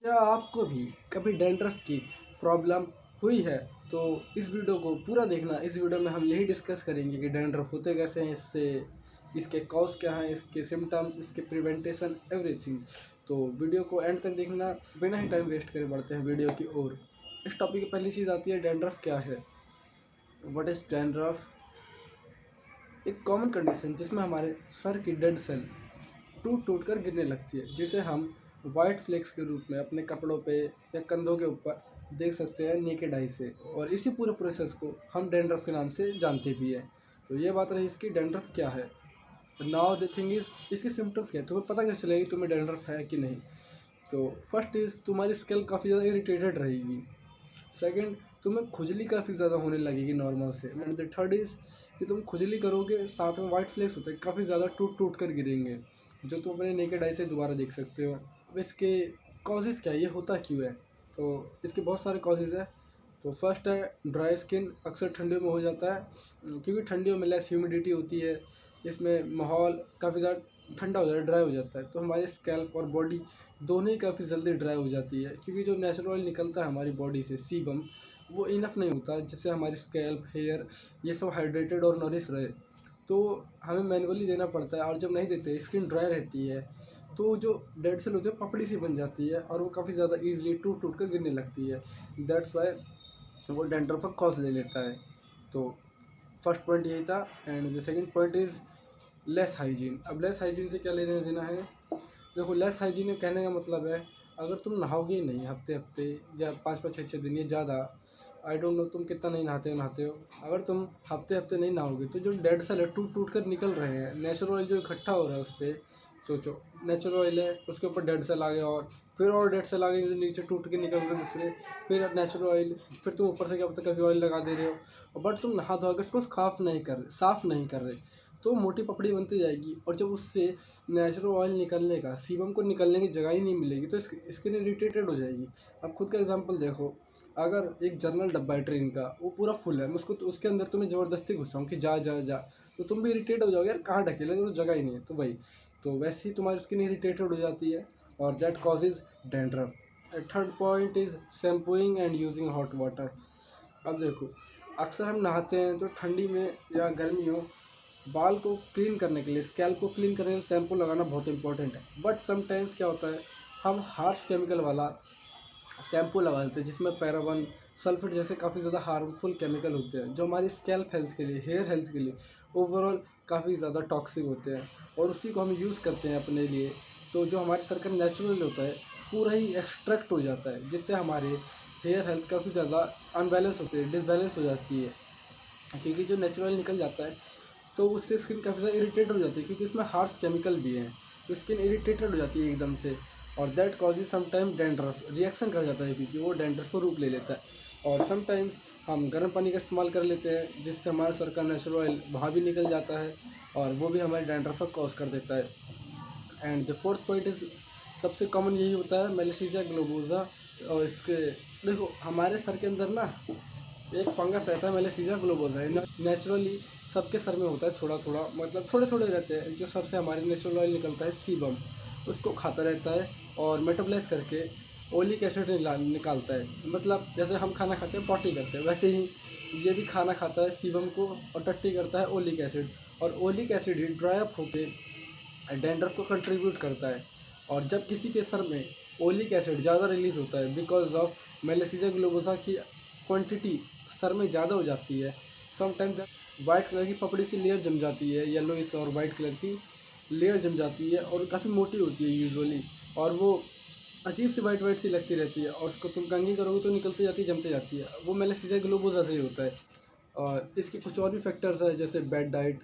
क्या आपको भी कभी डैंड्रफ की प्रॉब्लम हुई है? तो इस वीडियो को पूरा देखना। इस वीडियो में हम यही डिस्कस करेंगे कि डैंड्रफ होते कैसे हैं, इसके कॉज क्या हैं, इसके सिम्टम्स, इसके प्रिवेंटेशन, एवरीथिंग। तो वीडियो को एंड तक देखना। बिना ही टाइम वेस्ट करे बढ़ते हैं वीडियो की ओर। इस टॉपिक की पहली चीज़ आती है डैंड्रफ क्या है। What is dandruff? एक कॉमन कंडीशन जिसमें हमारे सर की डेड सेल टूट टूट कर गिरने लगती है, जिसे हम वाइट फ्लेक्स के रूप में अपने कपड़ों पे या कंधों के ऊपर देख सकते हैं नेकेड आई से। और इसी पूरे प्रोसेस को हम डैंड्रफ के नाम से जानते भी हैं। तो ये बात रही इसकी डैंड्रफ क्या है। नाउ द थिंग इज, इसकी सिम्टम्स क्या है, तुम्हें पता कैसे चलेगी तुम्हें डैंड्रफ है कि नहीं। तो फर्स्ट इज, तुम्हारी स्किन काफ़ी ज़्यादा इरिटेटेड रहेगी। सेकंड, तुम्हें खुजली काफ़ी ज़्यादा होने लगेगी नॉर्मल से। एंड द थर्ड इज़ कि तुम खुजली करोगे, साथ में वाइट फ्लेक्स होते हैं काफ़ी ज़्यादा टूट टूट कर गिरेंगे, जो तुम अपने नेकेड आई से दोबारा देख सकते हो। अब इसके कॉजेज़ क्या है, ये होता क्यों है। तो इसके बहुत सारे कॉजेज़ है। तो फर्स्ट है ड्राई स्किन। अक्सर ठंडियों में हो जाता है, क्योंकि ठंडियों में लेस ह्यूमिडिटी होती है। इसमें माहौल काफ़ी ज़्यादा ठंडा हो जाता है, ड्राई हो जाता है, तो हमारे स्कैल्प और बॉडी दोनों ही काफ़ी जल्दी ड्राई हो जाती है, क्योंकि जो नेचुरल ऑयल निकलता है हमारी बॉडी से, सीबम, वो इनफ नहीं होता जिससे हमारी स्कैल्प, हेयर, ये सब हाइड्रेटेड और नरिश रहे। तो हमें मैनुअली देना पड़ता है, और जब नहीं देते स्किन ड्राई रहती है, तो जो डेड सेल होती है पपड़ी सी बन जाती है, और वो काफ़ी ज़्यादा ईजिली टूट टूट कर गिरने लगती है। दैट्स वाई वो डैंड्रफ का कॉज ले लेता है। तो फर्स्ट पॉइंट यही था। And the second point is less hygiene. अब लेस हाइजीन से क्या लेना देना है। देखो, लेस हाइजीन में कहने का मतलब है, अगर तुम नहाओगे ही नहीं हफ्ते हफ्ते या 5 5 6 6 दिन, ये ज़्यादा, आई डोंट नो तुम कितना नहीं नहाते हो। अगर तुम हफ्ते हफ्ते नहीं नहाओगे तो जो डेड सेल है टूट टूट कर निकल रहे हैं, नेचुरल ऑयल जो इकट्ठा हो रहा है उस पर, सोचो नेचुरल ऑयल है, उसके ऊपर डेड सेल आ गया, और फिर और डेड सेल आ गए जो नीचे टूट के निकल रहे दूसरे, फिर नेचुरल ऑयल, फिर तुम ऊपर से क्या पता कभी ऑयल लगा दे रहे हो, बट तुम नहा धोकर उसको साफ नहीं कर रहे, तो मोटी पपड़ी बनती जाएगी। और जब उससे नेचुरल ऑयल निकलने का, सीबम को निकलने की जगह ही नहीं मिलेगी, तो स्किन इरिटेटेड हो जाएगी। अब खुद का एग्जांपल देखो, अगर एक जर्नल डब्बा है ट्रेन का, वो पूरा फुल है, मैं उसको तो उसके अंदर तुम्हें ज़बरदस्ती घुसाऊँ कि जा जा जा, तो तुम भी इरिटेट हो जाओगे, यार कहाँ ढकेले, तो जगह ही नहीं है। तो भाई, तो वैसे ही तुम्हारी स्किन इरिटेटेड हो जाती है, और that causes dandruff. Third point is shampooing and using hot water. अब देखो, अक्सर हम नहाते हैं तो ठंडी में या गर्मी हो, बाल को क्लीन करने के लिए, स्कैल्प को क्लीन करने के लिए शैम्पू लगाना बहुत इंपॉर्टेंट है। बट समटाइम्स क्या होता है, हम हार्श केमिकल वाला शैम्पू लगा देते हैं, जिसमें पैराबन, सल्फेट जैसे काफ़ी ज़्यादा हार्मफुल केमिकल होते हैं, जो हमारी स्कैल्प हेल्थ के लिए, हेयर हेल्थ के लिए ओवरऑल काफ़ी ज़्यादा टॉक्सिक होते हैं, और उसी को हम यूज़ करते हैं अपने लिए। तो जो हमारे सर का नेचुरल होता है पूरा ही एक्सट्रैक्ट हो जाता है, जिससे हमारे हेयर हेल्थ काफ़ी ज़्यादा अनबैलेंस होती है, डिसबैलेंस हो जाती है, क्योंकि जो नेचुरल निकल जाता है तो उससे स्किन काफ़ी ज़्यादा इरिटेट हो जाती है, क्योंकि इसमें हार्श केमिकल भी हैं, तो स्किन इरिटेटेड हो जाती है एकदम से। और that causes sometime dandruff, reaction कर जाता है, क्योंकि वो डैंड्रफ को रूप ले लेता है। और समटाइम्स हम गर्म पानी का इस्तेमाल कर लेते हैं, जिससे हमारे सर का नेचुरल ऑयल वहाँ भी निकल जाता है, और वो भी हमारे डैंड्रफ का कॉज कर देता है। And the fourth point is, सबसे कॉमन यही होता है, मेलिसेसिया ग्लोबोसा। और इसके, देखो हमारे सर के अंदर ना एक फंगस रहता है, मेलिसेसिया ग्लोबोसा है, नेचुरली सबके सर में होता है, थोड़ा थोड़ा, मतलब थोड़े थोड़े रहते हैं, जो सर से हमारे नेचुरल ऑयल निकलता है सीबम, उसको खाता रहता है, और मेटाबोलाइज करके ओलिक एसिड निकालता है। मतलब जैसे हम खाना खाते हैं, पॉटी करते हैं, वैसे ही ये भी खाना खाता है सीबम को, और टट्टी करता है ओलिक एसिड, और ओलिक एसिड ही ड्राई अप होकर डैंड्रफ को कंट्रीब्यूट करता है। और जब किसी के सर में ओलिक एसिड ज़्यादा रिलीज होता है बिकॉज ऑफ मेलिसेसिया ग्लोबोसा की क्वांटिटी सर में ज़्यादा हो जाती है, समटाइम्स वाइट कलर की पपड़ी सी लेयर जम जाती है, येलोइश और वाइट कलर की लेयर जम जाती है, और काफ़ी मोटी होती है यूजुअली, और वो अजीब सी वाइट वाइट सी लगती रहती है, और उसको तुम कंघी करोगे तो निकलती जाती है, जमते जाती है। वो मेलिसेसिया ग्लोबोसा से ही होता है। और इसके कुछ और भी फैक्टर्स है, जैसे बैड डाइट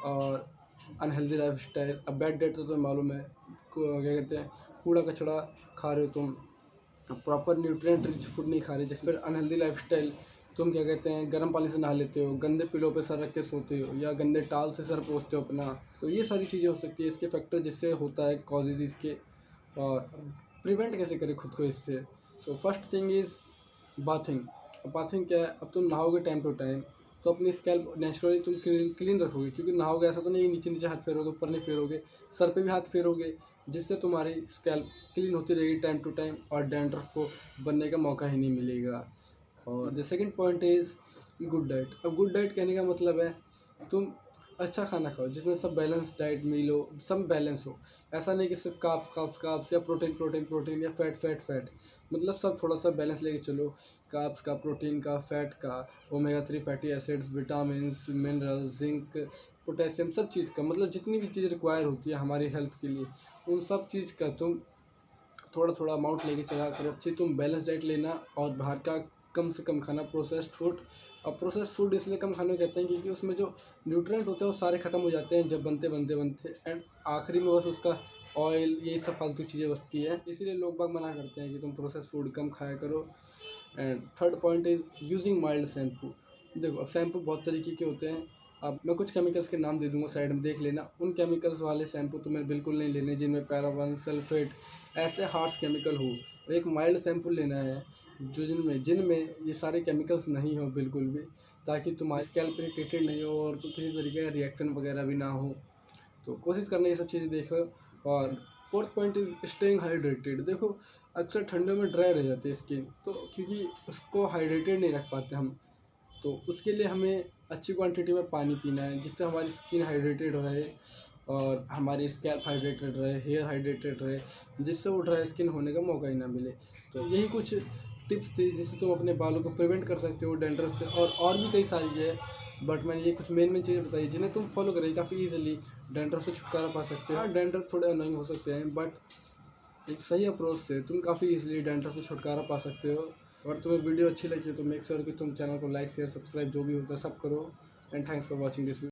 और अनहेल्दी लाइफ स्टाइल। अब बैड डाइट तो तुम्हें मालूम है, क्या कहते हैं, कूड़ा कचड़ा खा रहे हो तुम, प्रॉपर न्यूट्रिएंट रिच फूड नहीं खा रहे। जैसे फिर अनहेल्दी लाइफ स्टाइल, तुम क्या कहते हैं, गर्म पानी से नहा लेते हो, गंदे पिलो पे सर रख के सोते हो, या गंदे टाल से सर पोंछते हो अपना। तो ये सारी चीज़ें हो सकती है इसके फैक्टर, जिससे होता है कॉजेज इसके। और प्रिवेंट कैसे करें खुद को इससे। So first thing is bathing. Bathing क्या है, अब तुम नहाओगे टाइम टू टाइम, तो अपनी स्कैल्प नेचुरली तुम क्लीन रखोगे, क्योंकि नहाओगे ऐसा तो नहीं नीचे नीचे हाथ फेरोगे, ऊपर नहीं फेरोगे, सर पे भी हाथ फेरोगे, जिससे तुम्हारी स्कैल्प क्लीन होती रहेगी टाइम टू टाइम और डैंड्रफ को बनने का मौका ही नहीं मिलेगा। और the second point is good diet. अब गुड डाइट कहने का मतलब है तुम अच्छा खाना खाओ जिसमें सब बैलेंस डाइट मील हो, सब बैलेंस हो। ऐसा नहीं कि सिर्फ काप्स या प्रोटीन या फैट, मतलब सब थोड़ा सा बैलेंस लेके चलो। काप्स का, प्रोटीन का, फैट का, omega 3 fatty acids, vitamin, mineral, zinc, potassium, सब चीज़ का, मतलब जितनी भी चीज़ रिक्वायर होती है हमारी हेल्थ के लिए उन सब चीज़ का तुम थोड़ा थोड़ा अमाउंट लेके चला करो। अच्छी तुम बैलेंस डाइट लेना और बाहर का कम से कम खाना, प्रोसेस्ड फूड। और प्रोसेस्ड फूड इसलिए कम खाने को कहते हैं क्योंकि उसमें जो न्यूट्रिएंट होते हैं वो सारे ख़त्म हो जाते हैं जब बनते एंड आखिरी में बस उसका ऑयल, यही सब फालतू चीज़ें बचती हैं। इसीलिए लोग बाग मना करते हैं कि तुम प्रोसेस्ड फूड कम खाया करो। And third point is using mild shampoo. देखो अब शैम्पू बहुत तरीके के होते हैं। अब मैं कुछ केमिकल्स के नाम दे दूंगा, साइड में देख लेना। उन केमिकल्स वाले शैम्पू तुम्हें बिल्कुल नहीं लेने जिनमें पैराबन, सल्फेट, ऐसे हार्श केमिकल हो। एक माइल्ड शैम्पू लेना है जो जिनमें ये सारे केमिकल्स नहीं हो बिल्कुल भी, ताकि तुम्हारी स्कैल्प इरिटेटेड नहीं हो और तो किसी तरीके का रिएक्शन वगैरह भी ना हो। तो कोशिश करना ये सब चीज़ें देखो। और fourth point is staying hydrated. देखो अक्सर ठंडों में ड्राई रह जाती है स्किन, तो क्योंकि उसको हाइड्रेटेड नहीं रख पाते हम, तो उसके लिए हमें अच्छी क्वांटिटी में पानी पीना है जिससे हमारी स्किन हाइड्रेटेड रहे और हमारी स्कैल्प हाइड्रेटेड रहे, हेयर हाइड्रेटेड रहे, जिससे वो ड्राई स्किन होने का मौका ही ना मिले। तो यही कुछ टिप्स थी जिससे तुम अपने बालों को प्रिवेंट कर सकते हो डैंड्रफ से। और भी कई सारी है, बट मैंने ये कुछ मेन चीज़ें बताई जिन्हें तुम फॉलो करें काफ़ी ईजिली डैंड्रफ से छुटकारा पा सकते हो। हाँ, डैंड्रफ थोड़े अनोइंग हो सकते हैं बट एक सही अप्रोच से तुम काफ़ी ईजिली डैंड्रफ से छुटकारा पा सकते हो। और तुम्हें वीडियो अच्छी लगी तो मेक श्योर कि तुम चैनल को लाइक शेयर सब्सक्राइब जो भी होता है सब करो। And thanks for watching this video.